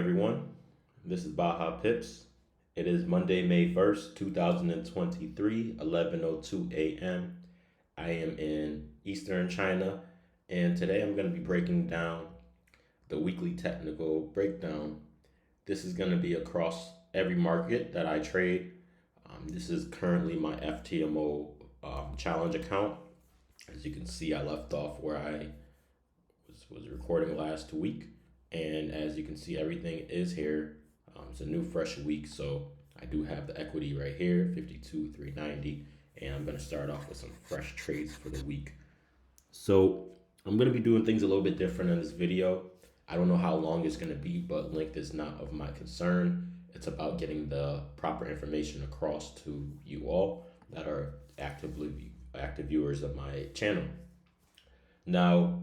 Everyone. This is Btcusd. It is Monday, May 1st, 2023, 11:02 a.m. I am in Eastern China, and today I'm going to be breaking down the weekly technical breakdown. This is going to be across every market that I trade. This is currently my FTMO challenge account. As you can see, I left off where I was recording last week. And as you can see, everything is here. It's a new fresh week. So I do have the equity right here, 52,390. And I'm going to start off with some fresh trades for the week. So I'm going to be doing things a little bit different in this video. I don't know how long it's going to be, but length is not of my concern. It's about getting the proper information across to you all that are active viewers of my channel. Now,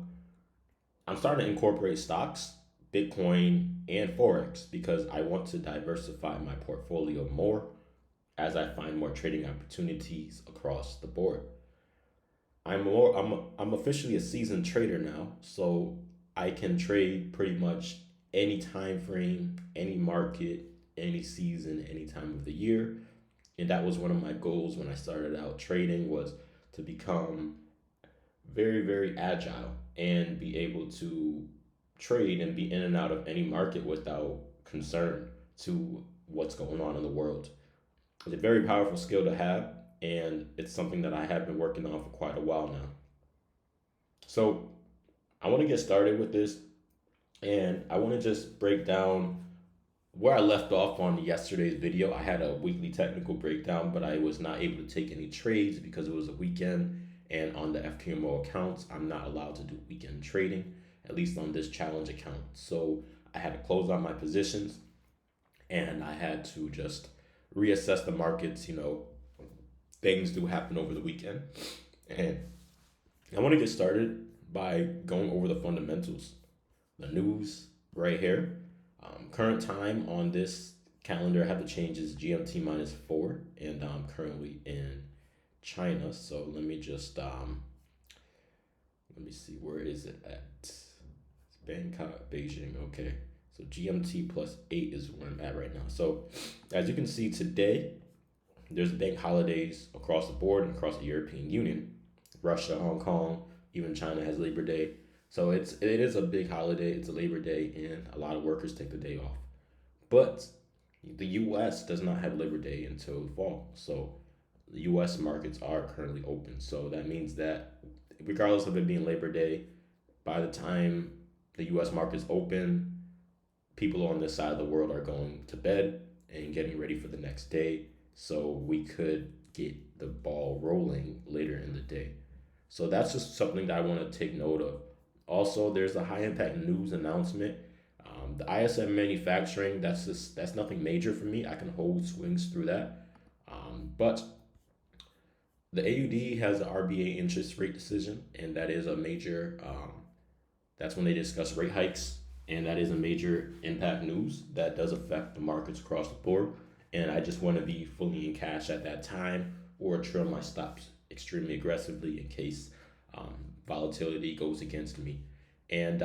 I'm starting to incorporate stocks, Bitcoin, and Forex because I want to diversify my portfolio more as I find more trading opportunities across the board. I'm officially a seasoned trader now, so I can trade pretty much any time frame, any market, any season, any time of the year. And that was one of my goals when I started out trading, was to become very, very agile and be able to trade and be in and out of any market without concern to what's going on in the world. It's a very powerful skill to have, and it's something that I have been working on for quite a while now. So I want to get started with this, and I want to just break down where I left off on yesterday's video. I had a weekly technical breakdown, but I was not able to take any trades because it was a weekend. And on the FTMO accounts, I'm not allowed to do weekend trading, at least on this challenge account. So I had to close out my positions and I had to just reassess the markets. Things do happen over the weekend. And I want to get started by going over the fundamentals, the news right here. Current time on this calendar, I have the changes GMT -4, and I'm currently in China. So let me just let me see, where is it at? It's Bangkok, Beijing. Okay, so GMT +8 is where I'm at right now. So as you can see today, there's bank holidays across the board and across the European Union. Russia, Hong Kong, even China has Labor Day. So it is a big holiday. It's a Labor Day, and a lot of workers take the day off. But the U.S. does not have Labor Day until the fall. So the U.S. markets are currently open. So that means that regardless of it being Labor Day, by the time the U.S. markets open, people on this side of the world are going to bed and getting ready for the next day. So we could get the ball rolling later in the day. So that's just something that I want to take note of. Also, there's a high impact news announcement. The ISM manufacturing, that's nothing major for me. I can hold swings through that. But the AUD has an RBA interest rate decision, and that is a major, that's when they discuss rate hikes, and that is a major impact news that does affect the markets across the board. And I just want to be fully in cash at that time or trim my stops extremely aggressively in case volatility goes against me. And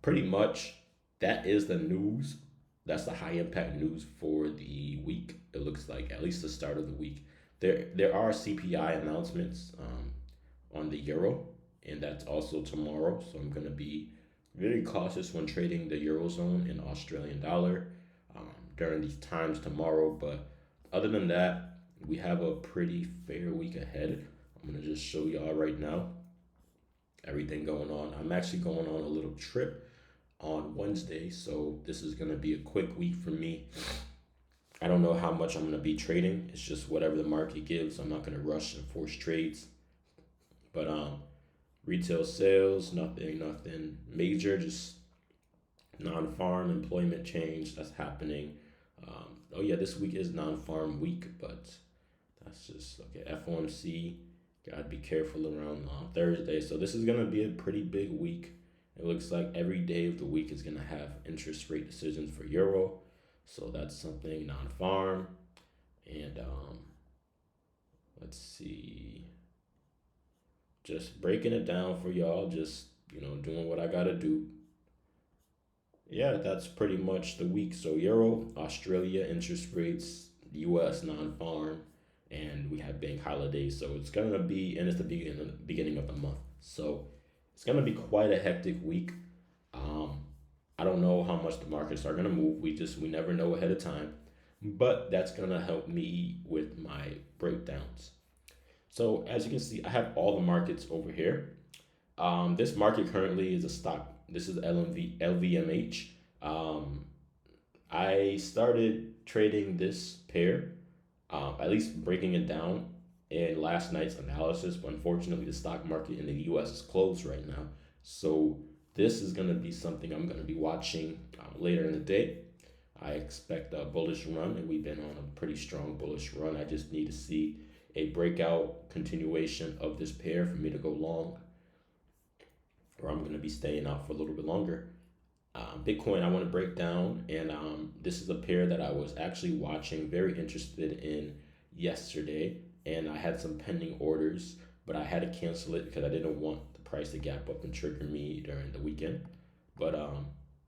pretty much that is the news. That's the high impact news for the week. It looks like, at least the start of the week. There are CPI announcements on the euro, and that's also tomorrow. So I'm going to be very cautious when trading the Eurozone and Australian dollar during these times tomorrow. But other than that, we have a pretty fair week ahead. I'm going to just show y'all right now everything going on. I'm actually going on a little trip on Wednesday, so this is going to be a quick week for me. I don't know how much I'm going to be trading. It's just whatever the market gives. I'm not going to rush and force trades. But retail sales, nothing major, just non-farm employment change that's happening. Oh yeah, this week is non-farm week, but that's just okay. FOMC, gotta be careful around Thursday. So this is gonna be a pretty big week. It looks like every day of the week is gonna have interest rate decisions for Euro. So that's something non-farm. And let's see. Just breaking it down for y'all, just doing what I gotta do. yeah, that's pretty much the week. So Euro, Australia interest rates, US non-farm, and we have bank holidays. So it's gonna be, and it's the beginning of the month. So it's gonna be quite a hectic week. Um, I don't know how much the markets are gonna move. We never know ahead of time, but that's gonna help me with my breakdowns. So as you can see, I have all the markets over here. This market currently is a stock. This is LVMH. Um, I started trading this pair, at least breaking it down in last night's analysis, but unfortunately, the stock market in the US is closed right now. So, this is going to be something I'm going to be watching later in the day. I expect a bullish run, and we've been on a pretty strong bullish run. I just need to see a breakout continuation of this pair for me to go long, or I'm going to be staying out for a little bit longer. Bitcoin, I want to break down, and this is a pair that I was actually watching, very interested in yesterday, and I had some pending orders, but I had to cancel it because I didn't want the price to gap up and trigger me during the weekend. But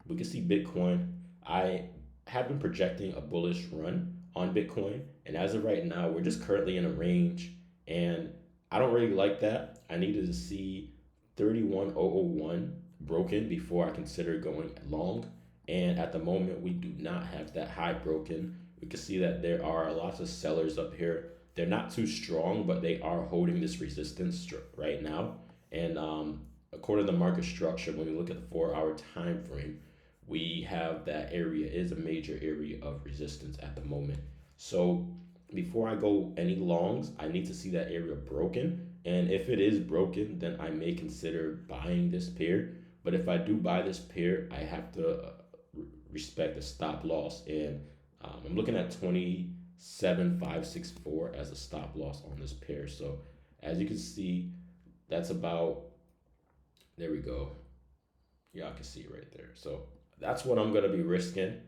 we can see Bitcoin. I have been projecting a bullish run on Bitcoin, and as of right now, we're just currently in a range, and I don't really like that. I needed to see 31001 broken before I consider going long. And at the moment, we do not have that high broken. We can see that there are lots of sellers up here. They're not too strong, but they are holding this resistance right now. And according to the market structure, when we look at the 4 hour time frame, we have that area is a major area of resistance at the moment. So before I go any longs, I need to see that area broken. And if it is broken, then I may consider buying this pair. But if I do buy this pair, I have to respect the stop loss. And I'm looking at 27,564 as a stop loss on this pair. So as you can see, that's about, there we go. Yeah, I can see right there. So that's what I'm going to be risking.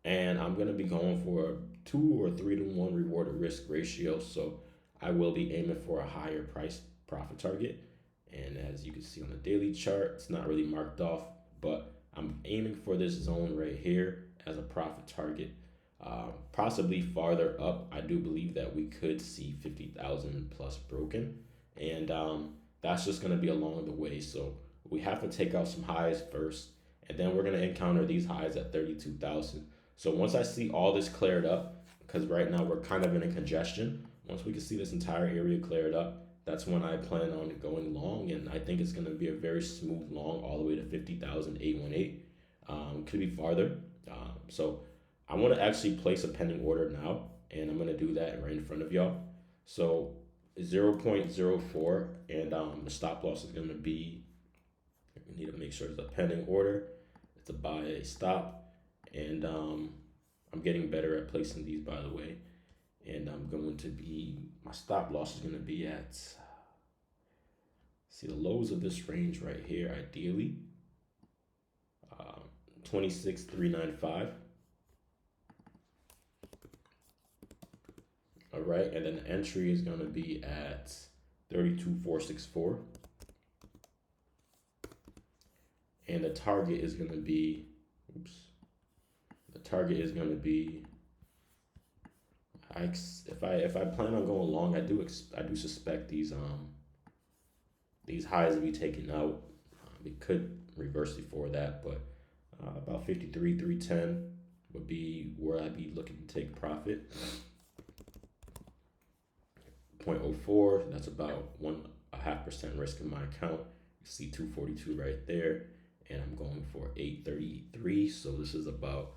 And I'm going to be going for a 2 or 3 to 1 reward to risk ratio. So I will be aiming for a higher price profit target. And as you can see on the daily chart, it's not really marked off, but I'm aiming for this zone right here as a profit target. Possibly farther up, I do believe that we could see 50,000 plus broken. And that's just going to be along the way. So we have to take out some highs first, and then we're going to encounter these highs at 32,000. So once I see all this cleared up, because right now we're kind of in a congestion, once we can see this entire area cleared up, that's when I plan on going long, and I think it's going to be a very smooth long all the way to 50,818. Could be farther. So I want to actually place a pending order now, and I'm going to do that right in front of y'all. So 0.04, and the stop loss is going to be, we need to make sure it's a pending order. It's a buy, a stop, and I'm getting better at placing these, by the way. And I'm going to be, my stop loss is going to be at, see the lows of this range right here, ideally, 26,395. All right, and then the entry is going to be at 32,464. And the target is going to be, the target is going to be, if I plan on going long, I do suspect these highs will be taken out. We could reverse before that, but about 53,310 would be where I'd be looking to take profit. 0.04, that's about 1.5% risk in my account. You see 242 right there, and I'm going for 833. So this is about,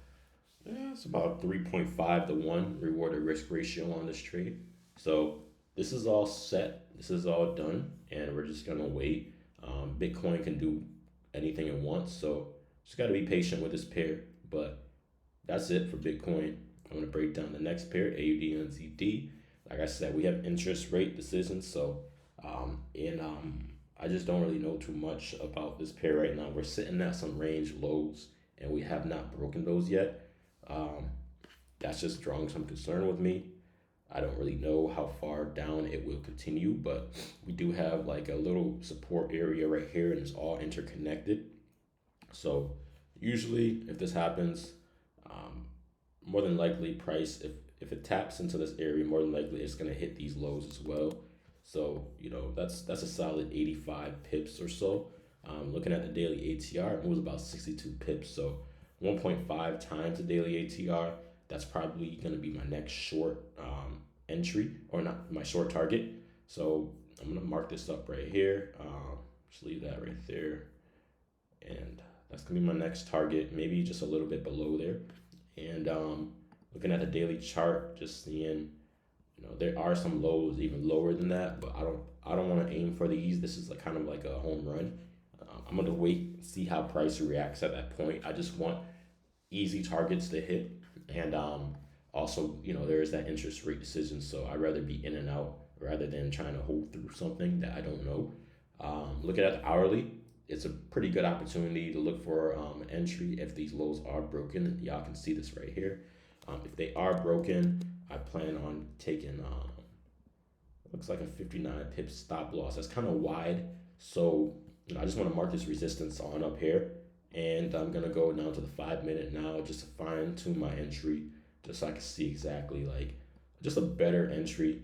it's about 3.5 to 1 reward to risk ratio on this trade. So this is all set. This is all done, and we're just gonna wait. Bitcoin can do anything it wants, so just got to be patient with this pair. But that's it for Bitcoin. I'm gonna break down the next pair, Audnzd. Like I said, we have interest rate decisions, so I just don't really know too much about this pair right now. We're sitting at some range lows, and we have not broken those yet. That's just drawing some concern with me. I don't really know how far down it will continue, but we do have like a little support area right here, and it's all interconnected. So Usually, if this happens, um, more than likely price if it taps into this area, more than likely it's gonna hit these lows as well. So that's a solid 85 pips or so. Looking at the daily ATR, it moves about 62 pips. So 1.5 times the daily ATR. That's probably gonna be my next short entry, or not my short target. So I'm gonna mark this up right here. Just leave that right there, and that's gonna be my next target. Maybe just a little bit below there. And looking at the daily chart, just seeing, there are some lows even lower than that, but I don't want to aim for these. This is like kind of like a home run. I'm gonna wait and see how price reacts at that point. I just want easy targets to hit, and also, there is that interest rate decision, so I'd rather be in and out rather than trying to hold through something that I don't know. Looking at the hourly, it's a pretty good opportunity to look for an entry if these lows are broken. Y'all can see this right here. If they are broken, I plan on taking looks like a 59 pip stop loss. That's kind of wide, so I just want to mark this resistance on up here, and I'm gonna go down to the 5 minute now just to fine tune my entry, just so I can see exactly like just a better entry.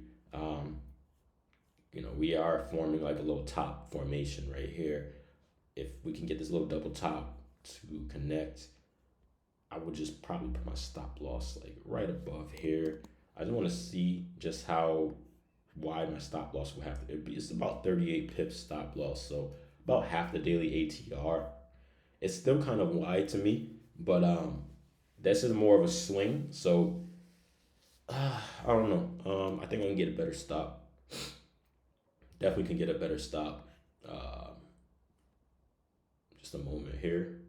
We are forming like a little top formation right here. If we can get this little double top to connect, I would just probably put my stop loss like right above here. I just want to see just how wide my stop loss will have to be. It's about 38 pips stop loss, so about half the daily ATR. It's still kind of wide to me, but this is more of a swing, so I don't know. I think I can get a better stop. Definitely can get a better stop. Just a moment here.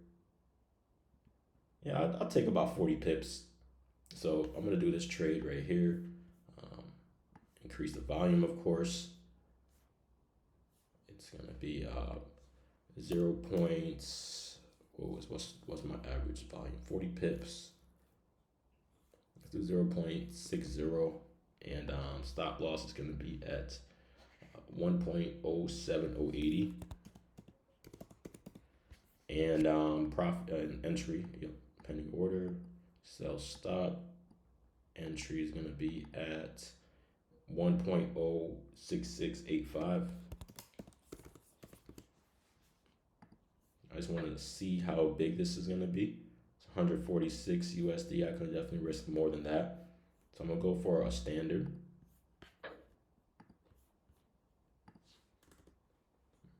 Yeah, I'll take about 40 pips. So I'm gonna do this trade right here. Um, Increase the volume, of course. It's gonna be 0 points. What's my average volume? 40 pips. Let's do 0.60, and stop loss is gonna be at 1.07080, and profit entry. Yep, pending order. Sell stop entry is going to be at 1.06685. I just wanted to see how big this is going to be. It's 146 USD. I could definitely risk more than that, so I'm going to go for a standard.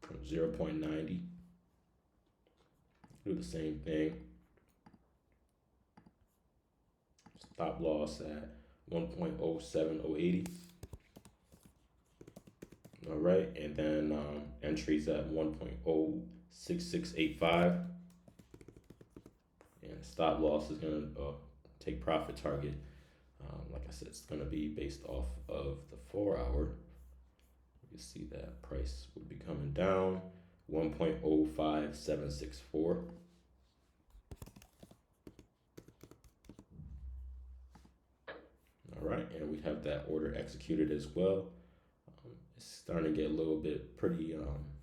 From 0.90. Do the same thing. Stop loss at 1.07080. All right, and then entries at 1.06685. And stop loss is gonna take profit target. Like I said, it's gonna be based off of the 4 hour. You see that price would be coming down 1.05764. All right, and we have that order executed as well. It's starting to get a little bit pretty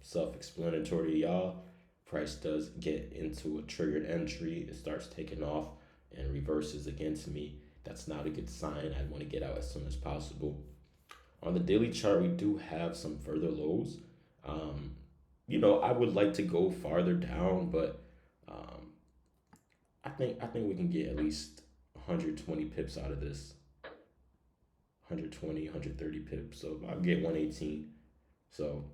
self-explanatory, y'all. Price does get into a triggered entry, it starts taking off and reverses against me. That's not a good sign. I want to get out as soon as possible. On the daily chart, we do have some further lows. I would like to go farther down, but I think we can get at least 120 pips out of this. 120, 130 pips. So I'll get 118. So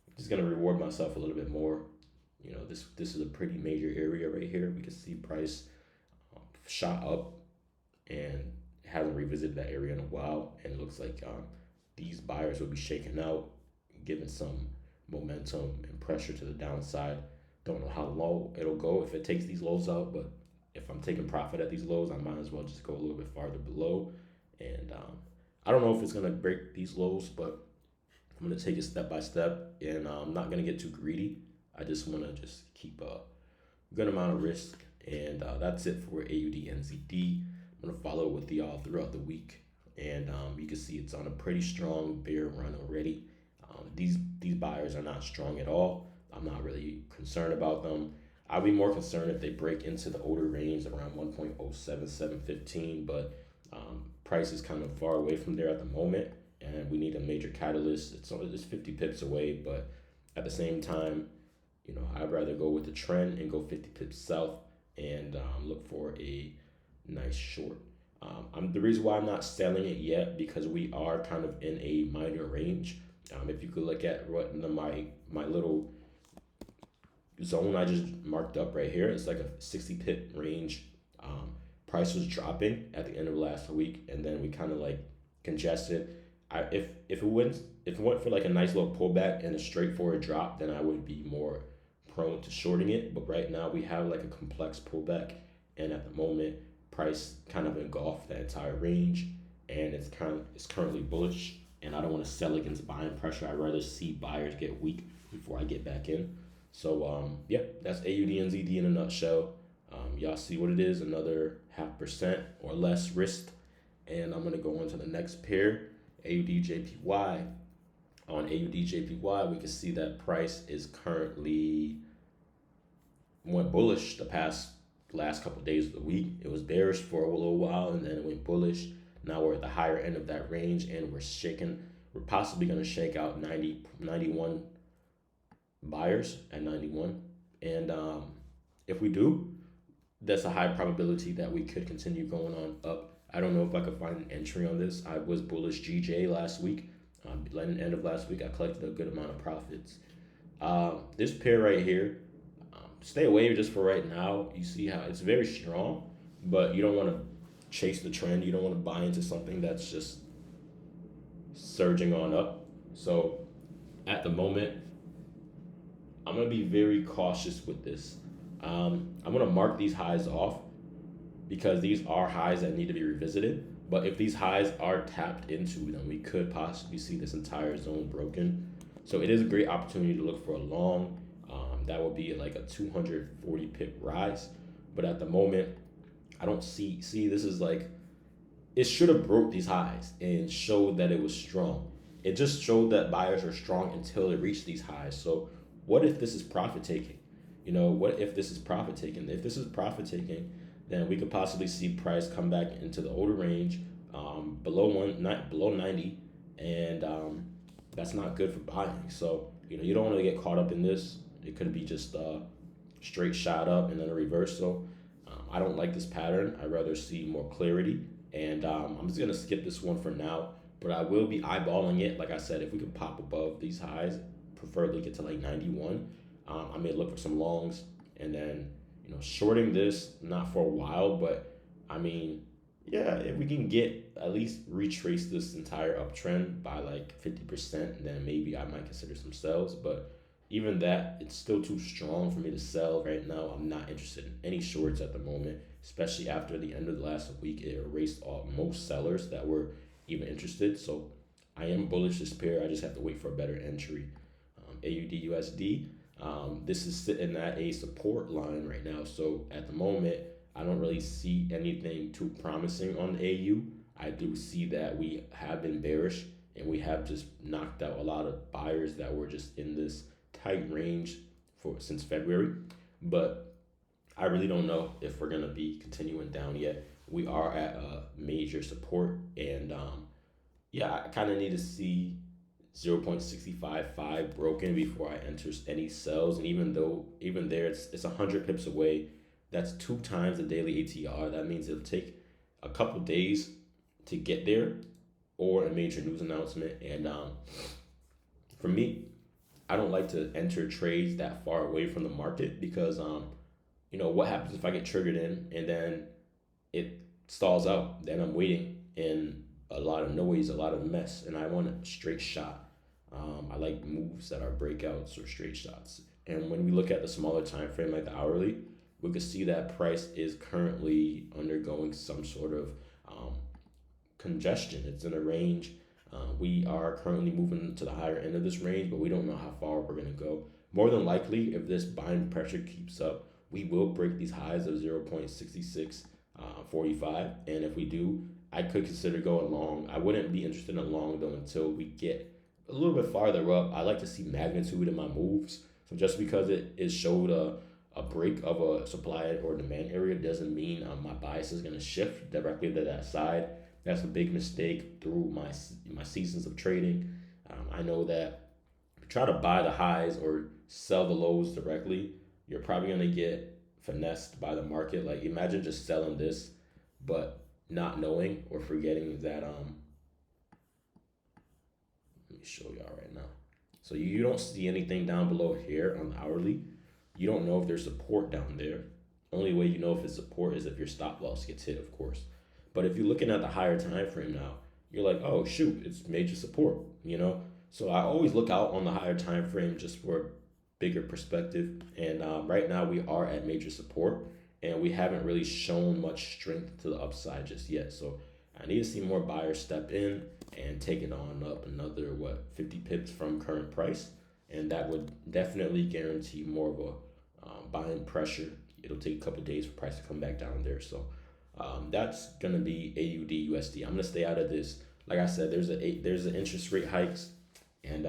I'm just gonna reward myself a little bit more. This is a pretty major area right here. We can see price shot up and hasn't revisited that area in a while, and it looks like these buyers will be shaken out, giving some momentum and pressure to the downside. Don't know how low it'll go if it takes these lows out, but if I'm taking profit at these lows, I might as well just go a little bit farther below. And I don't know if it's gonna break these lows, but I'm gonna take it step by step, and I'm not gonna get too greedy. I just wanna just keep a good amount of risk, and that's it for Audnzd. I'm gonna follow with y'all throughout the week, and you can see it's on a pretty strong bear run already. These buyers are not strong at all. I'm not really concerned about them. I'll be more concerned if they break into the older range around 1.07715, but price is kind of far away from there at the moment, and we need a major catalyst. It's 50 pips away, but at the same time, I'd rather go with the trend and go 50 pips south and look for a nice short. The reason why I'm not selling it yet, because we are kind of in a minor range. If you could look at what my little zone I just marked up right here, it's like a 60 pip range. Price was dropping at the end of last week, and then we kind of like congested. If it went for like a nice little pullback and a straightforward drop, then I would be more prone to shorting it. But right now we have like a complex pullback, and at the moment price kind of engulfed that entire range, and it's currently bullish, and I don't want to sell against buying pressure. I'd rather see buyers get weak before I get back in. So yeah, that's Audnzd in a nutshell. Y'all see what it is, another 0.5% or less risk. And I'm gonna go on to the next pair, Audjpy. On Audjpy, we can see that price is currently went bullish the last couple of days of the week. It was bearish for a little while, and then it went bullish. Now we're at the higher end of that range, and we're possibly going to shake out 91 buyers at 91. And if we do, that's a high probability that we could continue going on up. I don't know if I could find an entry on this. I was bullish GJ last week. At the end of last week, I collected a good amount of profits. This pair right here, stay away just for right now. You see how it's very strong, but you don't want to chase the trend. You don't want to buy into something that's just surging on up. So at the moment, I'm going to be very cautious with this. I'm going to mark these highs off because these are highs that need to be revisited. But if these highs are tapped into, then we could possibly see this entire zone broken. So it is a great opportunity to look for a long. That would be like a 240 pip rise. But at the moment, I don't see this is like, it should have broke these highs and showed that it was strong. It just showed that buyers are strong until it reached these highs. So what if this is profit taking? What if this is profit taking? If this is profit taking, then we could possibly see price come back into the older range, below 90, and that's not good for buying. So you don't want to get caught up in this. It could be just straight shot up and then a reversal. I don't like this pattern. I'd rather see more clarity, and I'm just gonna skip this one for now. But I will be eyeballing it. Like I said, if we could pop above these highs, preferably get to like 91. I may look for some longs, and then shorting this, not for a while, but I mean, yeah, if we can get at least retrace this entire uptrend by like 50%, then maybe I might consider some sells. But even that, it's still too strong for me to sell right now. I'm not interested in any shorts at the moment, especially after the end of the last week. It erased most sellers that were even interested. So I am bullish this pair. I just have to wait for a better entry. AUD/USD. This is sitting at a support line right now. So at the moment, I don't really see anything too promising on the AU. I do see that we have been bearish, and we have just knocked out a lot of buyers that were just in this tight range since February. But I really don't know if we're going to be continuing down yet. We are at a major support, and yeah, I kind of need to see 0.655 broken before I enter any sells. And even there, it's 100 pips away. That's 2 times the daily ATR. That means it'll take a couple days to get there, or a major news announcement. And for me, I don't like to enter trades that far away from the market, because what happens if I get triggered in and then it stalls out? Then I'm waiting in a lot of noise, a lot of mess, and I want a straight shot. I like moves that are breakouts or straight shots. And when we look at the smaller time frame, like the hourly, we can see that price is currently undergoing some sort of congestion. It's in a range. We are currently moving to the higher end of this range, but we don't know how far we're going to go. More than likely, if this buying pressure keeps up, we will break these highs of 0.6645. And if we do, I could consider going long. I wouldn't be interested in a long though until we get a little bit farther up. I like to see magnitude in my moves. So just because it showed a a break of a supply or demand area doesn't mean my bias is going to shift directly to that side. That's a big mistake through my seasons of trading. I know that if you try to buy the highs or sell the lows directly, you're probably going to get finessed by the market. Like imagine just selling this, but not knowing or forgetting that let me show y'all right now. So you don't see anything down below here on the hourly. You don't know if there's support down there. Only way you know if it's support is if your stop loss gets hit, of course. But if you're looking at the higher time frame now, you're like, oh shoot, it's major support, you know? So I always look out on the higher time frame just for bigger perspective. And right now we are at major support and we haven't really shown much strength to the upside just yet. So I need to see more buyers step in and take it on up another 50 pips from current price, and that would definitely guarantee more of a buying pressure. It'll take a couple days for price to come back down there. So that's gonna be AUD USD. I'm gonna stay out of this. Like I said, there's an interest rate hikes, and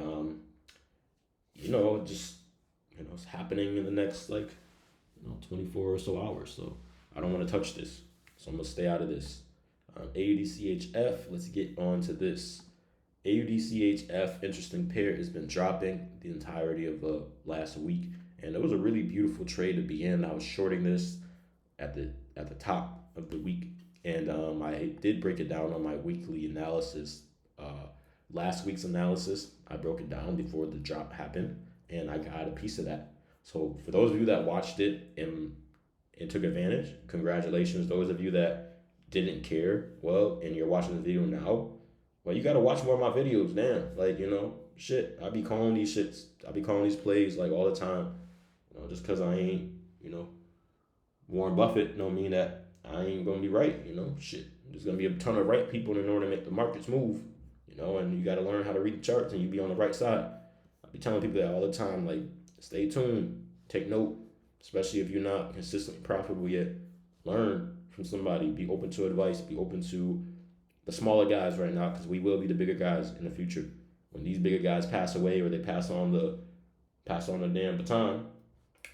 it's happening in the next 24 or so hours. So I don't want to touch this. So I'm gonna stay out of this. AUDCHF, let's get on to this. AUDCHF, interesting pair, has been dropping the entirety of last week, and it was a really beautiful trade to be in. I was shorting this at the top of the week, and I did break it down on my weekly analysis. Last week's analysis, I broke it down before the drop happened, and I got a piece of that. So for those of you that watched it and took advantage, congratulations. Those of you that didn't care, and you're watching the video now, you got to watch more of my videos. Damn, shit, I be calling these plays all the time. Just because I ain't, Warren Buffett don't mean that I ain't gonna be right. Shit, there's gonna be a ton of right people in order to make the markets move. And you got to learn how to read the charts and you be on the right side. I be telling people that all the time. Stay tuned, take note, especially if you're not consistently profitable yet. Learn from somebody, be open to advice, be open to the smaller guys right now, because we will be the bigger guys in the future. When these bigger guys pass away or they pass on the damn baton,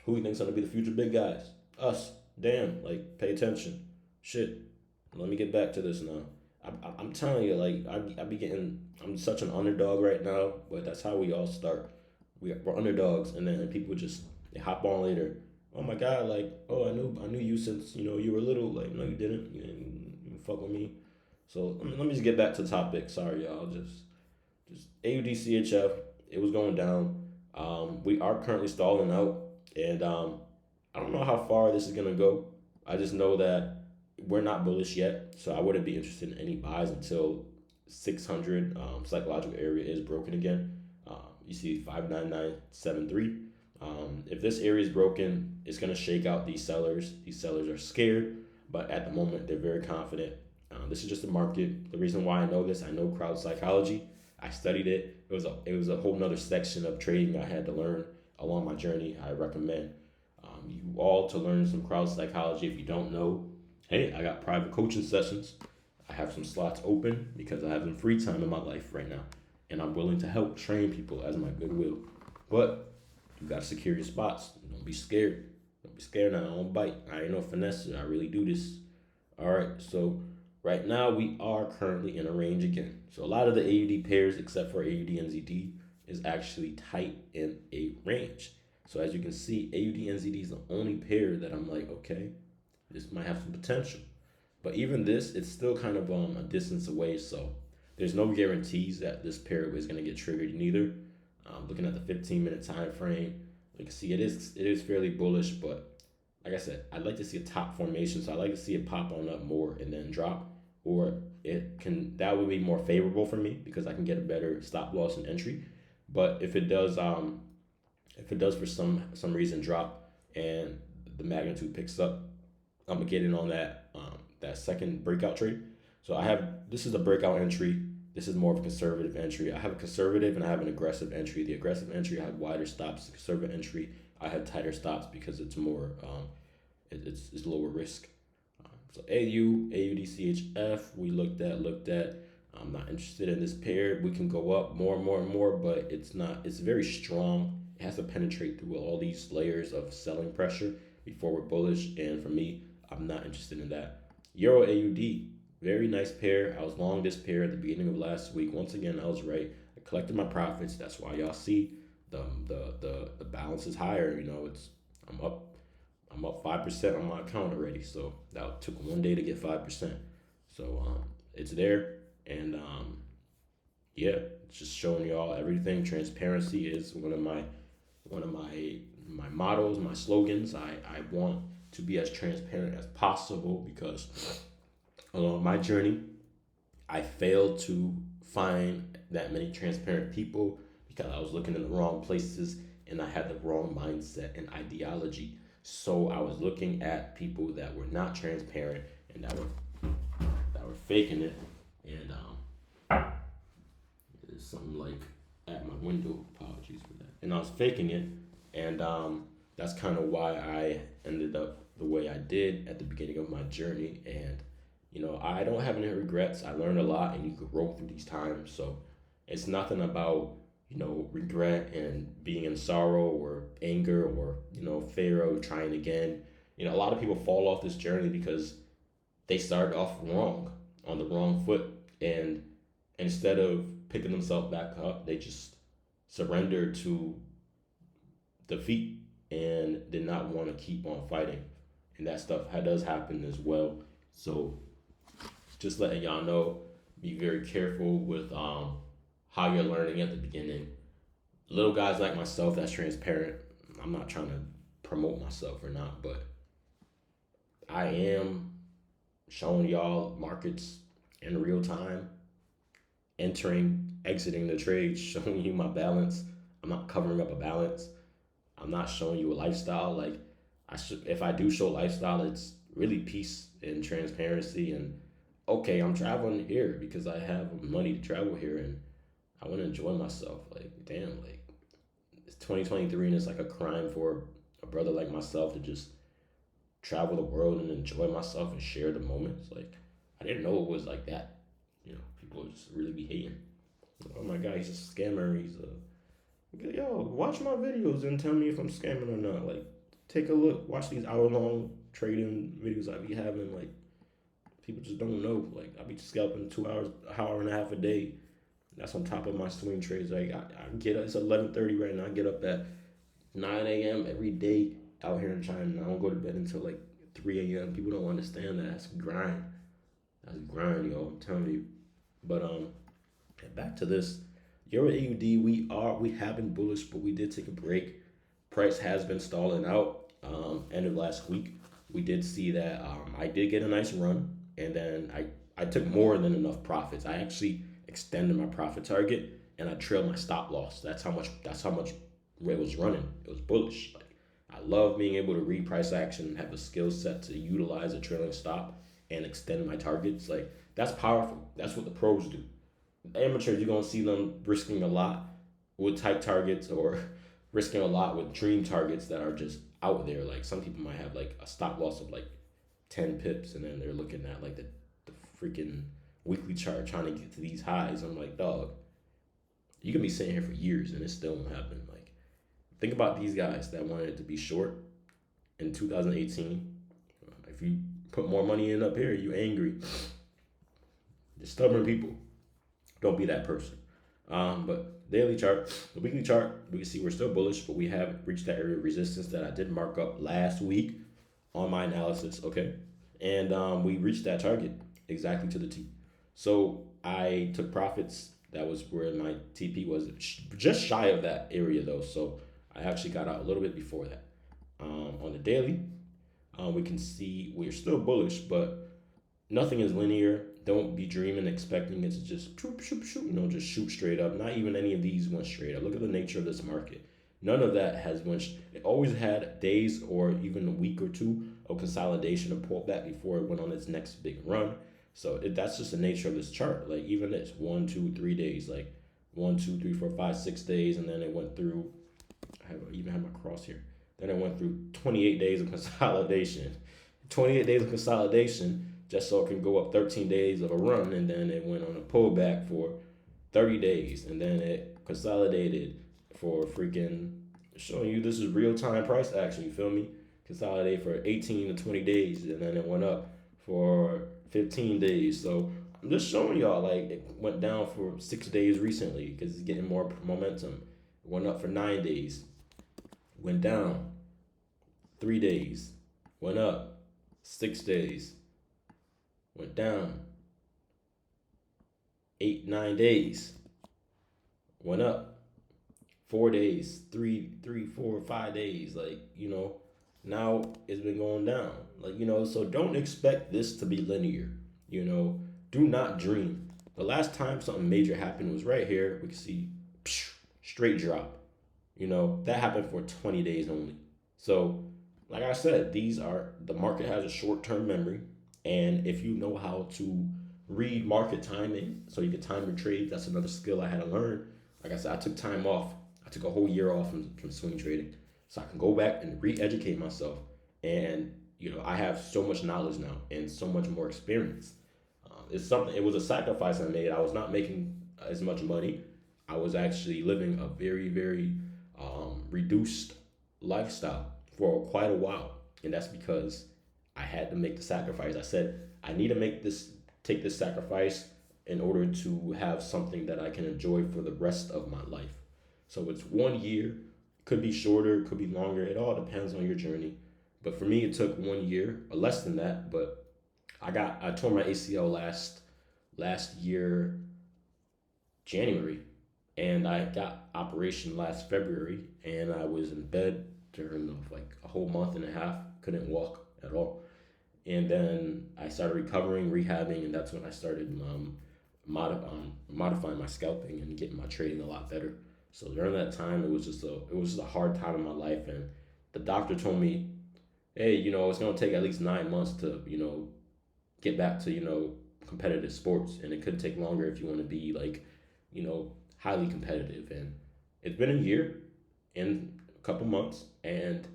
who do you think's gonna be the future big guys? Us. Damn, pay attention. Shit. Let me get back to this now. I'm telling you, I'm such an underdog right now, but that's how we all start. We're underdogs, and then people they hop on later. Oh my God, I knew you since, you were little. No, you didn't. You didn't fuck with me. So let me just get back to the topic. Sorry, y'all. Just AUDCHF, it was going down. We are currently stalling out, and I don't know how far this is going to go. I just know that we're not bullish yet, so I wouldn't be interested in any buys until 600 psychological area is broken again. You see 59973. If this area is broken, it's going to shake out these sellers. These sellers are scared, but at the moment, they're very confident. This is just the market. The reason why I know this, I know crowd psychology. I studied it. It was a whole nother section of trading I had to learn along my journey. I recommend you all to learn some crowd psychology. If you don't know, hey, I got private coaching sessions. I have some slots open because I have some free time in my life right now, and I'm willing to help train people as my goodwill. But you got to secure your spots. Don't be scared. Don't be scared now. I don't bite. I ain't no finesse. I really do this. All right. So right now we are currently in a range again. So a lot of the AUD pairs, except for AUDNZD, is actually tight in a range. So as you can see, AUDNZD is the only pair that I'm like, okay, this might have some potential. But even this, it's still kind of a distance away. So there's no guarantees that this pair is going to get triggered neither. Looking at the 15-minute time frame, you can see it is fairly bullish, but like I said, I'd like to see a top formation, so I'd like to see it pop on up more and then drop, or that would be more favorable for me because I can get a better stop loss and entry. But if it does for some reason drop and the magnitude picks up, I'm gonna get in on that second breakout trade. So this is a breakout entry. This is more of a conservative entry. I have a conservative and I have an aggressive entry. The aggressive entry, I have wider stops. The conservative entry, I have tighter stops because it's more, it's lower risk. So AUDCHF, we looked at. I'm not interested in this pair. We can go up more, but it's very strong. It has to penetrate through all these layers of selling pressure. before we're bullish. And for me, I'm not interested in that. Euro AUD, very nice pair. I was long this pair at the beginning of last week. Once again, I was right. I collected my profits. That's why y'all see the balance is higher. I'm up 5% on my account already. So that took one day to get 5%. So it's there, and yeah, it's just showing y'all everything. Transparency is one of my mottos, my slogans. I want to be as transparent as possible because along my journey, I failed to find that many transparent people because I was looking in the wrong places and I had the wrong mindset and ideology. So I was looking at people that were not transparent and that were faking it. And there's something like at my window. Apologies for that. And I was faking it, and that's kind of why I ended up the way I did at the beginning of my journey. And I don't have any regrets. I learned a lot, and you can grow through these times. So it's nothing about regret and being in sorrow or anger or fear of trying again. A lot of people fall off this journey because they started off wrong, on the wrong foot, and instead of picking themselves back up, they just surrendered to defeat and did not want to keep on fighting. And that stuff does happen as well. So just letting y'all know, be very careful with how you're learning at the beginning. Little guys like myself that's transparent, I'm not trying to promote myself or not, but I am showing y'all markets in real time, entering, exiting the trade, showing you my balance. I'm not covering up a balance. I'm not showing you a lifestyle. Like if I do show lifestyle, it's really peace and transparency. And okay, I'm traveling here because I have money to travel here and I want to enjoy myself. Like damn, like it's 2023 and it's like a crime for a brother like myself to just travel the world and enjoy myself and share the moments. Like I didn't know it was like that. People just really be hating. Oh my God, he's a scammer. Yo, watch my videos and tell me if I'm scamming or not. Like, take a look. Watch these hour-long trading videos I be having. Like, people just don't know. Like, I be scalping 2 hours, an hour and a half a day. That's on top of my swing trades. Like, I get up, it's 11:30 right now. I get up at 9 a.m. every day out here in China. I don't go to bed until like 3 a.m. People don't understand that. That's grind. That's grind, yo. I'm telling you. But back to this Euro AUD. We have been bullish, but we did take a break. Price has been stalling out. End of last week, we did see that I did get a nice run, and then I took more than enough profits. I actually extended my profit target, and I trailed my stop loss. That's how much it was running. It was bullish. Like I love being able to read price action and have a skill set to utilize a trailing stop and extend my targets. Like that's powerful. That's what the pros do. The amateurs, you're gonna see them risking a lot with tight targets or risking a lot with dream targets that are just out there. Like some people might have like a stop loss of like 10 pips, and then they're looking at like the freaking weekly chart trying to get to these highs. I'm like, dog, you can be sitting here for years and it still won't happen. Like, think about these guys that wanted to be short in 2018. If you put more money in up here, you angry. The stubborn people. Don't be that person. But daily chart, the weekly chart, we can see we're still bullish, but we have reached that area of resistance that I did mark up last week on my analysis, okay? And we reached that target exactly to the T. So I took profits. That was where my TP was, just shy of that area though. So I actually got out a little bit before that. On the daily, we can see we're still bullish, but nothing is linear. Don't be dreaming, expecting it to just shoot, just shoot straight up. Not even any of these went straight up. Look at the nature of this market. None of that has went. It always had days or even a week or two of consolidation and pullback before it went on its next big run. So that's just the nature of this chart. Like even it's 1, 2, 3 days, like 1, 2, 3, 4, 5, 6 days, and then it went through. I even have my cross here. Then it went through 28 days of consolidation. 28 days of consolidation, just so it can go up 13 days of a run, and then it went on a pullback for 30 days, and then it consolidated for freaking showing you this is real-time price action, you feel me? consolidate for 18 to 20 days, and then it went up for 15 days. So I'm just showing y'all, like, it went down for 6 days recently because it's getting more momentum. It went up for 9 days, went down 3 days, went up 6 days, went down 8, 9 days, went up 4 days, 3, 4, 5 days. Like, now it's been going down. Like, so don't expect this to be linear. Do not dream. The last time something major happened was right here. We can see straight drop. That happened for 20 days only. So, like I said, the market has a short-term memory. And if you know how to read market timing so you can time your trades, that's another skill I had to learn. Like I said, I took time off. I took a whole year off from swing trading so I can go back and re-educate myself. And, I have so much knowledge now and so much more experience. It was a sacrifice I made. I was not making as much money. I was actually living a very, very reduced lifestyle for quite a while. And that's because I had to make the sacrifice. I said, I need to take this sacrifice in order to have something that I can enjoy for the rest of my life. So it's 1 year, could be shorter, could be longer. It all depends on your journey. But for me, it took 1 year, or less than that. But I tore my ACL last year, January, and I got operation last February, and I was in bed during like a whole month and a half, couldn't walk at all. And then I started recovering, rehabbing, and that's when I started modifying my scalping and getting my trading a lot better. So during that time, it was just a hard time in my life, and the doctor told me, hey, it's gonna take at least 9 months to get back to competitive sports, and it could take longer if you want to be like highly competitive. And it's been a year and a couple months, and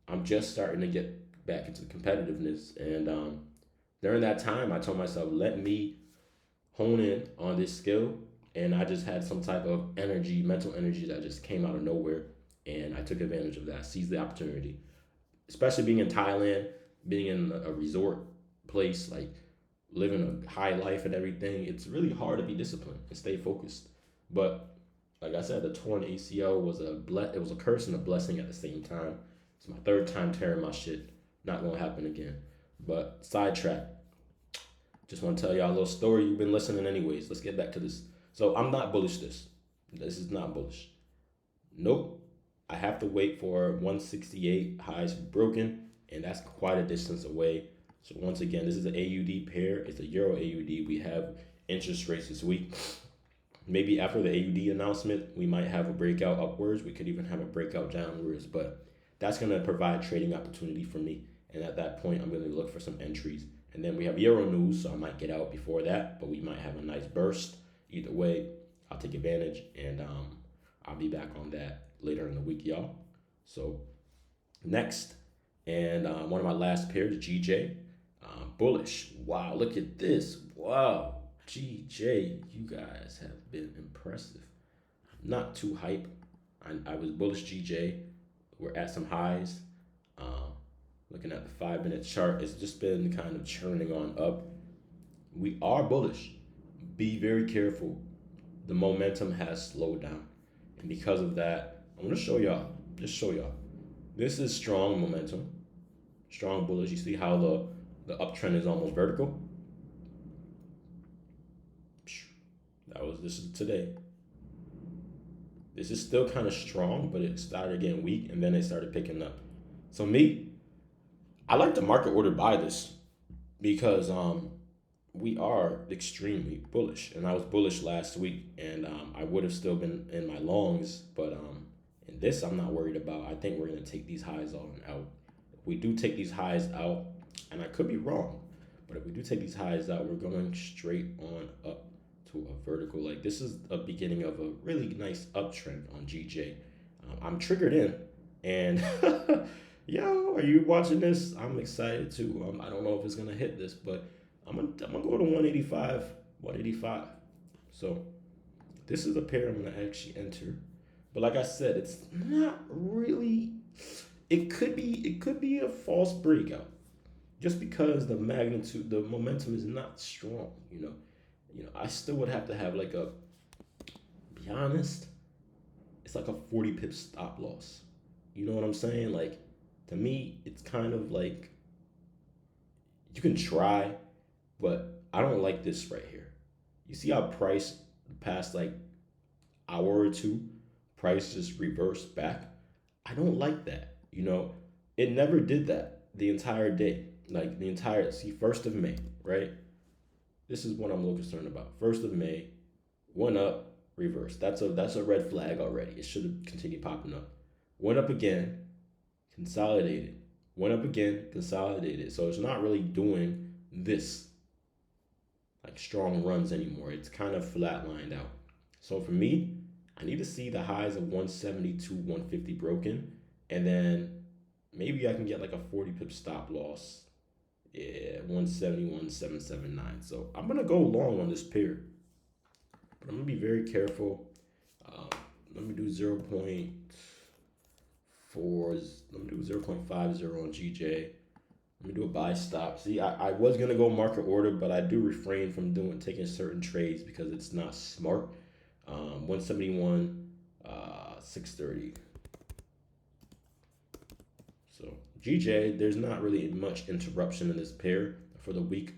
I'm just starting to get back into competitiveness. And during that time, I told myself, let me hone in on this skill. And I just had some type of energy, mental energy that just came out of nowhere, and I took advantage of that, seized the opportunity. Especially being in Thailand, being in a resort place, like living a high life and everything, it's really hard to be disciplined and stay focused. But like I said, the torn ACL was it was a curse and a blessing at the same time. It's my third time tearing my shit. Not gonna happen again. But sidetrack. Just want to tell y'all a little story. You've been listening anyways. Let's get back to this. So I'm not bullish this. This is not bullish. Nope. I have to wait for 168 highs broken, and that's quite a distance away. So once again, this is an AUD pair. It's a Euro AUD. We have interest rates this week. Maybe after the AUD announcement, we might have a breakout upwards. We could even have a breakout downwards, but that's going to provide trading opportunity for me. And at that point, I'm going to look for some entries. And then we have Euro news, so I might get out before that, but we might have a nice burst. Either way, I'll take advantage, and I'll be back on that later in the week, y'all. So next, and one of my last pairs, GJ, bullish. Wow, look at this. Wow, GJ, you guys have been impressive. Not too hype. I was bullish GJ. We're at some highs. Looking at the 5-minute chart, it's just been kind of churning on up. We are bullish. Be very careful. The momentum has slowed down. And because of that, I'm going to show y'all. This is strong momentum. Strong bullish. You see how the uptrend is almost vertical? This is today. This is still kind of strong, but it started getting weak, and then it started picking up. So I like the market order buy this because we are extremely bullish, and I was bullish last week, and I would have still been in my longs, but in this I'm not worried about. I think we're going to take these highs on out. If we do take these highs out, and I could be wrong, but if we do take these highs out, we're going straight on up to a vertical. Like, this is a beginning of a really nice uptrend on GJ. I'm triggered in, and yo, are you watching this? I'm excited too. I don't know if it's gonna hit this, but I'm gonna go to 185. So this is a pair I'm gonna actually enter. But like I said, it's not really it could be a false breakout just because the momentum is not strong. I still would have to have like be honest, it's like a 40 pip stop loss. You know what I'm saying? Like, to me, it's kind of like you can try, but I don't like this right here. You see how price the past like hour or two, price just reversed back. I don't like that. It never did that the entire day. Like the entire see 1st of May, right? This is what I'm a little concerned about. 1st of May, went up, reversed. That's a red flag already. It should have continued popping up. Went up again, consolidated. Went up again, consolidated. So it's not really doing this like strong runs anymore. It's kind of flatlined out. So for me, I need to see the highs of 172, 150 broken, and then maybe I can get like a 40 pip stop loss. Yeah, 171, 779. So I'm gonna go long on this pair, but I'm gonna be very careful. Um, let me do 0.4. Let me do 0.50 on GJ. Let me do a buy stop. See, I was gonna go market order, but I do refrain from taking certain trades because it's not smart. 171, 630. So GJ, there's not really much interruption in this pair for the week.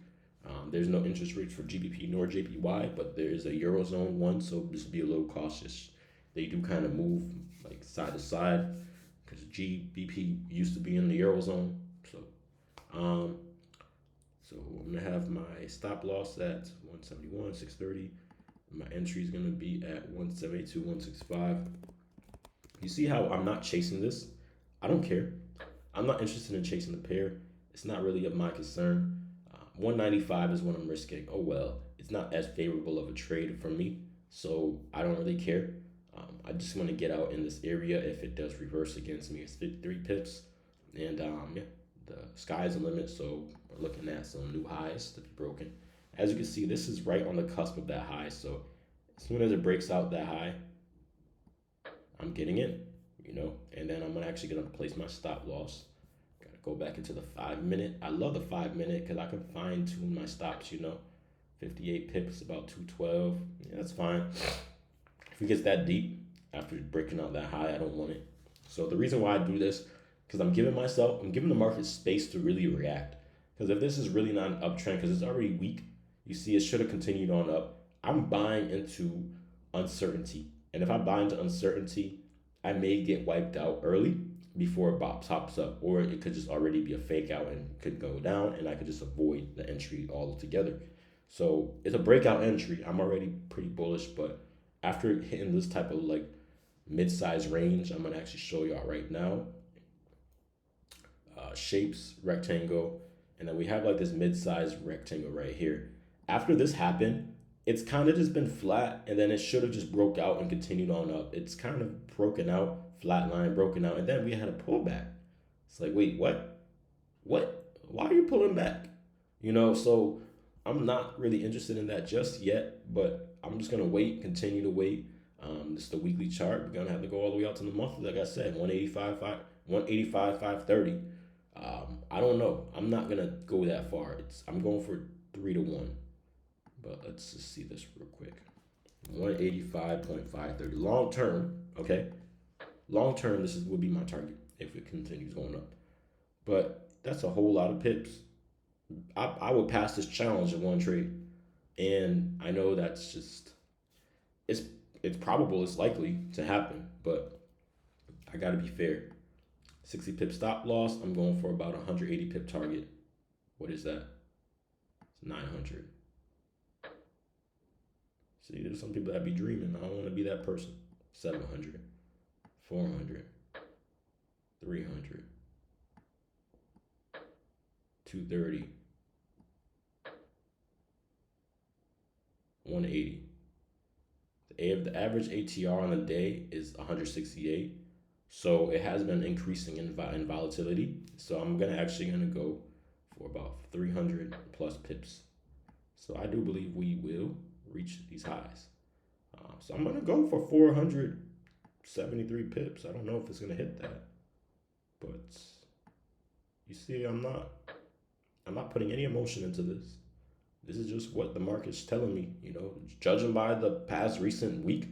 There's no interest rates for Gbp nor JPY, but there's a Eurozone one, so just be a little cautious. They do kind of move like side to side because Gbp used to be in the Eurozone. Um, so I'm gonna have my stop loss at 171, 630. My entry is gonna be at 172, 165. You see how I'm not chasing this? I don't care. I'm not interested in chasing the pair. It's not really of my concern. 195 is what I'm risking. Oh well, it's not as favorable of a trade for me, so I don't really care. I just want to get out in this area. If it does reverse against me, it's 53 pips, and yeah, the sky's the limit. So we're looking at some new highs to be broken. As you can see, this is right on the cusp of that high. So as soon as it breaks out that high, I'm getting in. And then I'm actually gonna place my stop loss. Gotta go back into the 5 minute. I love the 5 minute because I can fine tune my stops. 58 pips, about 212. Yeah, that's fine. If it gets that deep after breaking out that high, I don't want it. So the reason why I do this, because I'm giving the market space to really react. Because if this is really not an uptrend, because it's already weak, you see it should have continued on up. I'm buying into uncertainty. And if I buy into uncertainty, I may get wiped out early before it pops up, or it could just already be a fake out and could go down, and I could just avoid the entry altogether. So it's a breakout entry. I'm already pretty bullish, but after hitting this type of like mid-size range, I'm gonna actually show y'all right now. Shapes, rectangle, and then we have like this mid-size rectangle right here. After this happened, it's kind of just been flat, and then it should have just broke out and continued on up. It's kind of broken out, flat line broken out, and then we had a pullback. It's like, wait, what? Why are you pulling back? So I'm not really interested in that just yet, but I'm just gonna wait, continue to wait. This is the weekly chart. We're gonna have to go all the way out to the monthly, like I said, 185, 530. I don't know. I'm not gonna go that far. I'm going for 3-1. But let's just see this real quick. 185.530. Long term, okay? Long term, this would be my target if it continues going up. But that's a whole lot of pips. I would pass this challenge in one trade. And I know that's just it's probable, it's likely to happen, but I gotta be fair. 60 pip stop loss. I'm going for about 180 pip target. What is that? It's 900. See, there's some people that be dreaming. I don't want to be that person. 700, 400, 300, 230, 180. The average ATR on the day is 168. So it has been increasing in volatility. So I'm actually gonna go for about 300 plus pips. So I do believe we will reach these highs. So I'm gonna go for 473 pips. I don't know if it's gonna hit that. But you see, I'm not putting any emotion into this. This is just what the market's telling me, judging by the past recent week,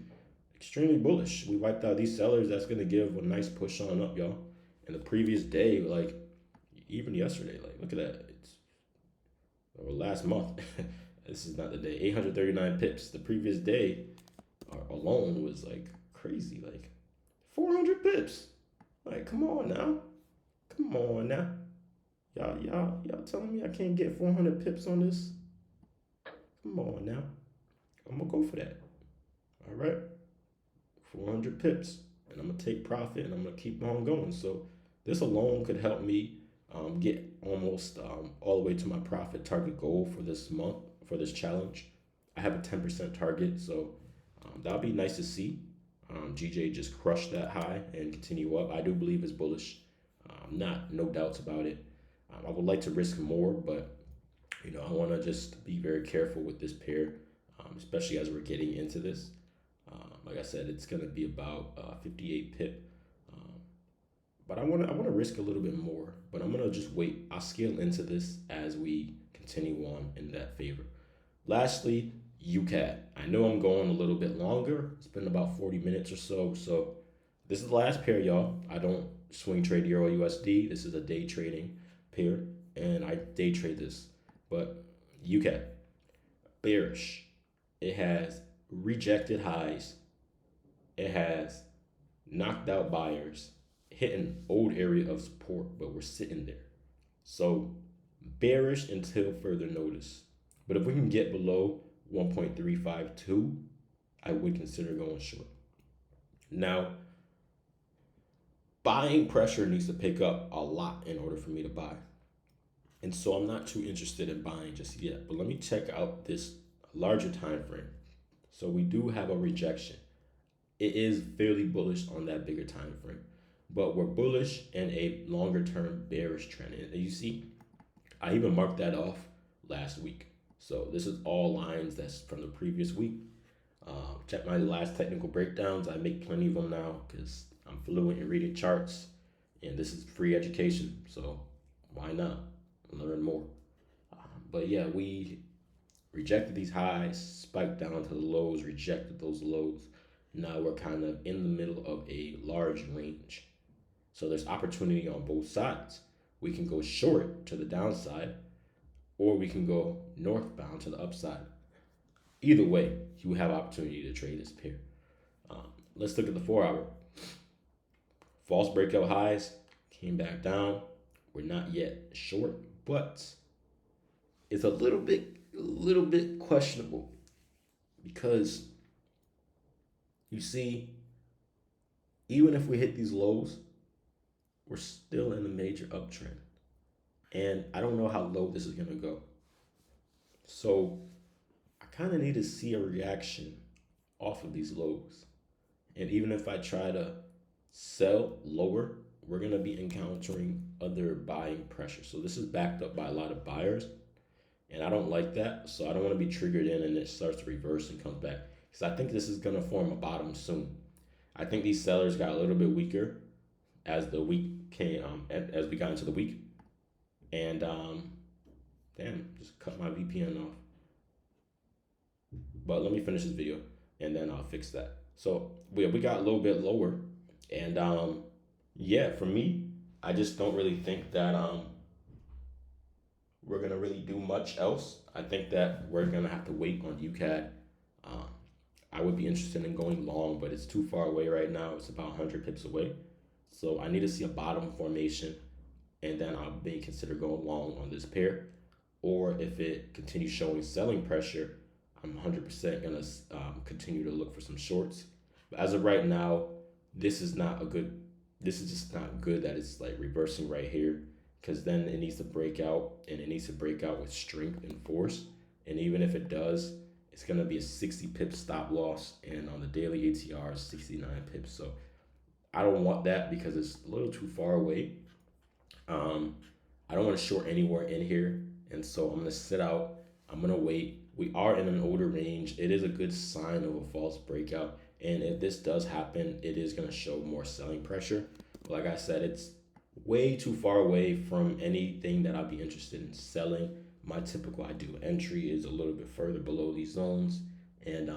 extremely bullish. We wiped out these sellers. That's going to give a nice push on up, y'all. And the previous day, like even yesterday, like look at that. Or last month, this is not the day, 839 pips. The previous day alone was like crazy, like 400 pips. Like, come on now. Come on now. Y'all telling me I can't get 400 pips on this? Come on now. I'm gonna go for that. All right. 400 pips. And I'm gonna take profit and I'm gonna keep on going. So this alone could help me get almost all the way to my profit target goal for this month, for this challenge. I have a 10% target, so that'll be nice to see. GJ just crushed that high and continue up. I do believe it's bullish. No doubts about it. I would like to risk more, but I want to just be very careful with this pair, especially as we're getting into this. Like I said, it's going to be about 58 pip. But I want to risk a little bit more, but I'm going to just wait. I'll scale into this as we continue on in that favor. Lastly, UCAD. I know I'm going a little bit longer. It's been about 40 minutes or so. So this is the last pair, y'all. I don't swing trade Euro USD. This is a day trading pair, and I day trade this. But UCAD, bearish. It has rejected highs. It has knocked out buyers, hit an old area of support, but we're sitting there. So bearish until further notice. But if we can get below 1.352, I would consider going short. Now, buying pressure needs to pick up a lot in order for me to buy. And so I'm not too interested in buying just yet. But let me check out this larger time frame. So we do have a rejection. It is fairly bullish on that bigger time frame. But we're bullish in a longer term bearish trend. And you see, I even marked that off last week. So this is all lines that's from the previous week. Check my last technical breakdowns. I make plenty of them now because I'm fluent in reading charts. And this is free education. So why not learn more? But yeah, we rejected these highs, spiked down to the lows, rejected those lows. Now we're kind of in the middle of a large range. So there's opportunity on both sides. We can go short to the downside, or we can go northbound to the upside. Either way, you have opportunity to trade this pair. Let's look at the 4 hour. False breakout highs, came back down. We're not yet short, but it's a little bit questionable because you see, even if we hit these lows, we're still in a major uptrend. And I don't know how low this is going to go. So I kind of need to see a reaction off of these lows. And even if I try to sell lower, we're going to be encountering other buying pressure. So this is backed up by a lot of buyers. And I don't like that. So I don't want to be triggered in and it starts to reverse and comes back. Because I think this is going to form a bottom soon. I think these sellers got a little bit weaker as the week came, as we got into the week. And damn, just cut my VPN off. But let me finish this video and then I'll fix that. So we got a little bit lower. And yeah, for me, I just don't really think that we're gonna really do much else. I think that we're gonna have to wait on UCAD. I would be interested in going long, but it's too far away right now. It's about 100 pips away. So I need to see a bottom formation, and then I may consider going long on this pair. Or if it continues showing selling pressure, I'm 100% gonna continue to look for some shorts. But as of right now, this is just not good that it's like reversing right here, because then it needs to break out, and it needs to break out with strength and force. And even if it does, it's going to be a 60 pip stop loss, and on the daily ATR is 69 pips. So I don't want that because it's a little too far away. I don't want to short anywhere in here, and so I'm going to sit out. I'm going to wait. We are in an older range. It is a good sign of a false breakout, and if this does happen, it is going to show more selling pressure. But like I said, it's way too far away from anything that I'd be interested in selling. My typical ideal entry is a little bit further below these zones, and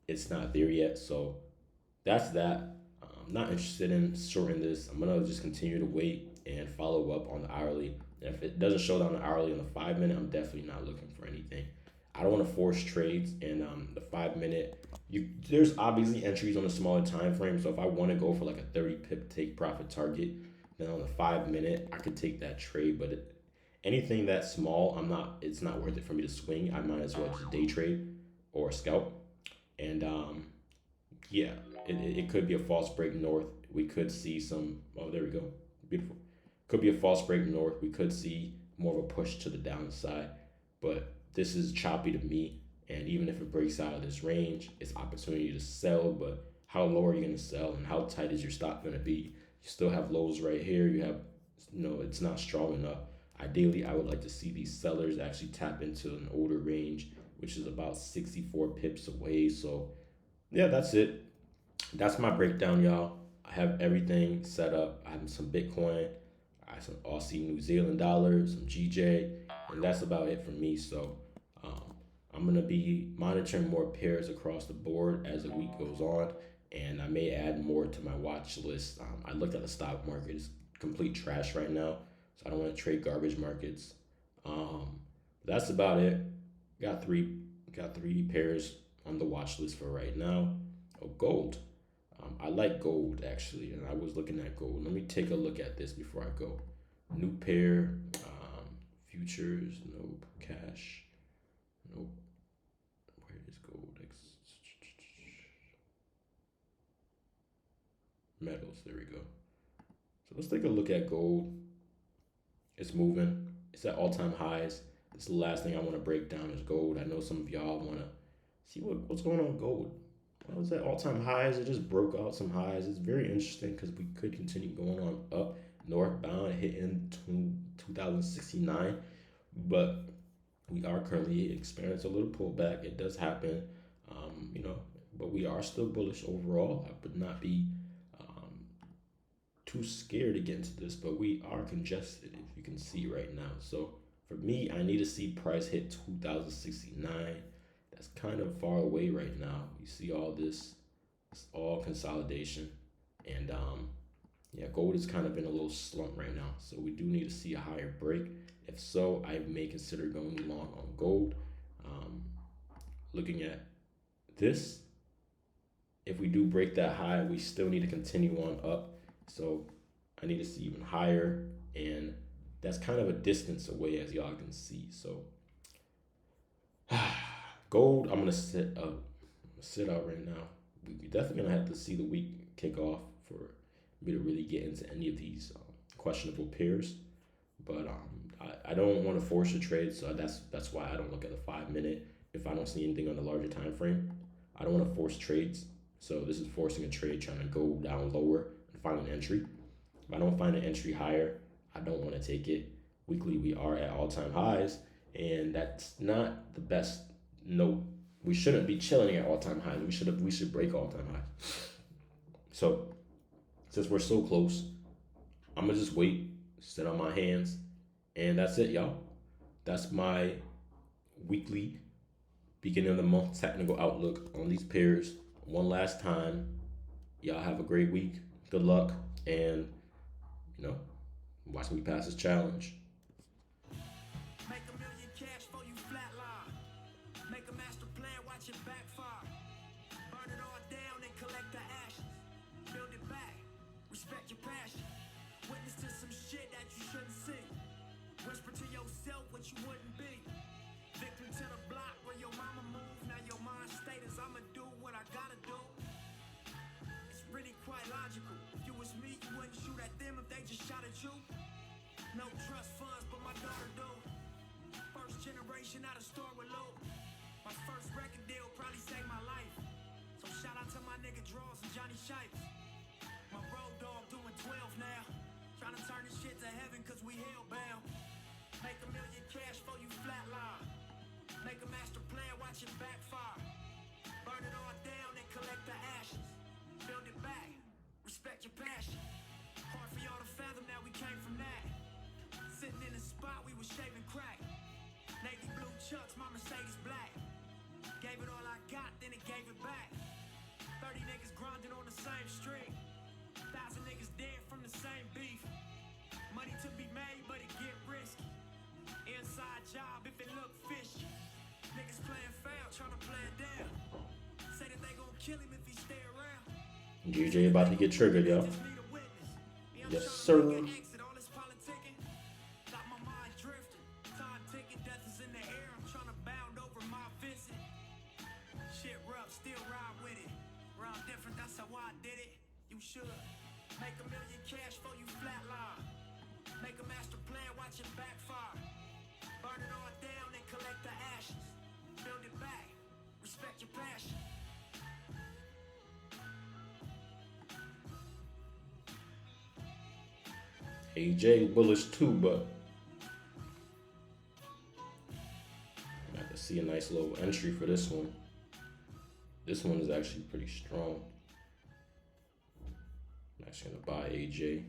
it's not there yet. So that's that. I'm not interested in shorting this. I'm gonna just continue to wait and follow up on the hourly. And if it doesn't show down the hourly on the 5 minute, I'm definitely not looking for anything. I don't want to force trades in the 5 minute. There's obviously entries on a smaller time frame. So if I want to go for like a 30 pip take profit target, then on the 5 minute I could take that trade. But anything that small, I'm not. It's not worth it for me to swing. I might as well just day trade or scalp. And yeah, it could be a false break north. We could see some. Oh, there we go. Beautiful. Could be a false break north. We could see more of a push to the downside, but this is choppy to me. And even if it breaks out of this range, it's opportunity to sell. But how low are you going to sell, and how tight is your stop going to be? You still have lows right here. You have, it's not strong enough. Ideally, I would like to see these sellers actually tap into an older range, which is about 64 pips away. So yeah, that's it. That's my breakdown, y'all. I have everything set up. I have some Bitcoin, I have some Aussie New Zealand dollars, some GJ, and that's about it for me. So I'm gonna be monitoring more pairs across the board as the week goes on, and I may add more to my watch list. I looked at the stock market; it's complete trash right now, so I don't want to trade garbage markets. Um, that's about it. Got three, got three pairs on the watch list for right now. Oh, gold. I like gold actually, and I was looking at gold. Let me take a look at this before I go. New pair, futures, nope. Cash, nope. Where is gold? Metals, there we go. So let's take a look at gold. It's moving. It's at all-time highs. This is the last thing I want to break down is gold. I know some of y'all want to see what's going on with gold. Well, it's at all-time highs. It just broke out some highs. It's very interesting because we could continue going on up northbound, hitting 2069, but we are currently experiencing a little pullback. It does happen, but we are still bullish overall. I would not be too scared to get into this, but we are congested, if you can see right now. So for me, I need to see price hit 2069. That's kind of far away right now. You see all this, it's all consolidation. And yeah, gold has kind of been a little slump right now. So we do need to see a higher break. If so, I may consider going long on gold. Looking at this, if we do break that high, we still need to continue on up. So I need to see even higher. And that's kind of a distance away, as y'all can see. So gold, I'm gonna sit out right now. We definitely gonna have to see the week kick off for me to really get into any of these questionable pairs. But I don't want to force a trade, so that's why I don't look at the 5 minute if I don't see anything on the larger time frame. I don't want to force trades. So this is forcing a trade, trying to go down lower and find an entry. If I don't find an entry higher, I don't want to take it. Weekly, we are at all-time highs, and that's not the best note. We shouldn't be chilling at all-time highs. We should break all-time highs. So since we're so close, I'm gonna just wait, sit on my hands, and that's it, y'all. That's my weekly beginning of the month technical outlook on these pairs. One last time, y'all have a great week. Good luck, and watch me pass this challenge. Make a million cash for you flatline. Make a master plan, watch it backfire. Burn it all down and collect the ashes. Build it back, respect your passion. Witness to some shit that you shouldn't see. Whisper to yourself what you wouldn't be. Victim to the block where your mama moved. Now your mind state is I'ma do what I gotta do. It's really quite logical. If you was me, you wouldn't shoot at them if they just shot at you. No trust funds, but my daughter do. First generation out of store with loot. My first record deal probably saved my life. So shout out to my nigga Draws and Johnny Shipes. My road dog doing 12 now. Trying to turn this shit to heaven cause we hellbound. Make a million cash for you flatline. Make a master plan, watch it backfire. Burn it all down and collect the ashes. Build it back, respect your passion. Hard for y'all to fathom that got, then it gave it back. 30 niggas grinding on the same street. 1,000 niggas dead from the same beef. Money to be made, but it get risky. Inside job if it look fishy. Niggas playing fair, trying to play it down. Say that they gon' kill him if he stay around. DJ about to get triggered, yo. Just need a witness. Yeah, I'm Yes, tryna make sir. an exit, all this politicking. Got my mind drifting. Time ticking, death is in the air. I'm trying to bound over my visit. Shit rough, still ride with it. Rhyme different, that's how I did it. You should make a million cash for you flatline. Make a master plan, watch it backfire. Burn it all down and collect the ashes. Build it back, respect your passion. AJ bullish too, but I can see a nice little entry for this one. This one is actually pretty strong. I'm actually gonna buy AJ.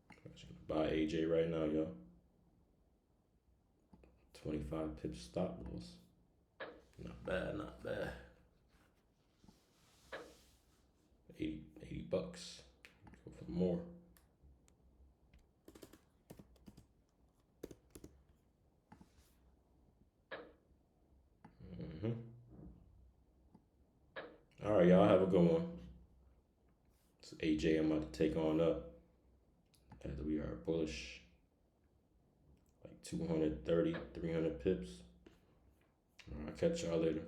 I'm actually gonna buy AJ right now, yo. 25 pips stop loss. Not bad, not bad. 80 bucks. Go for more. All right, y'all have a good one. It's AJ I'm about to take on up. As we are bullish. Like 230, 300 pips. All right, catch y'all later.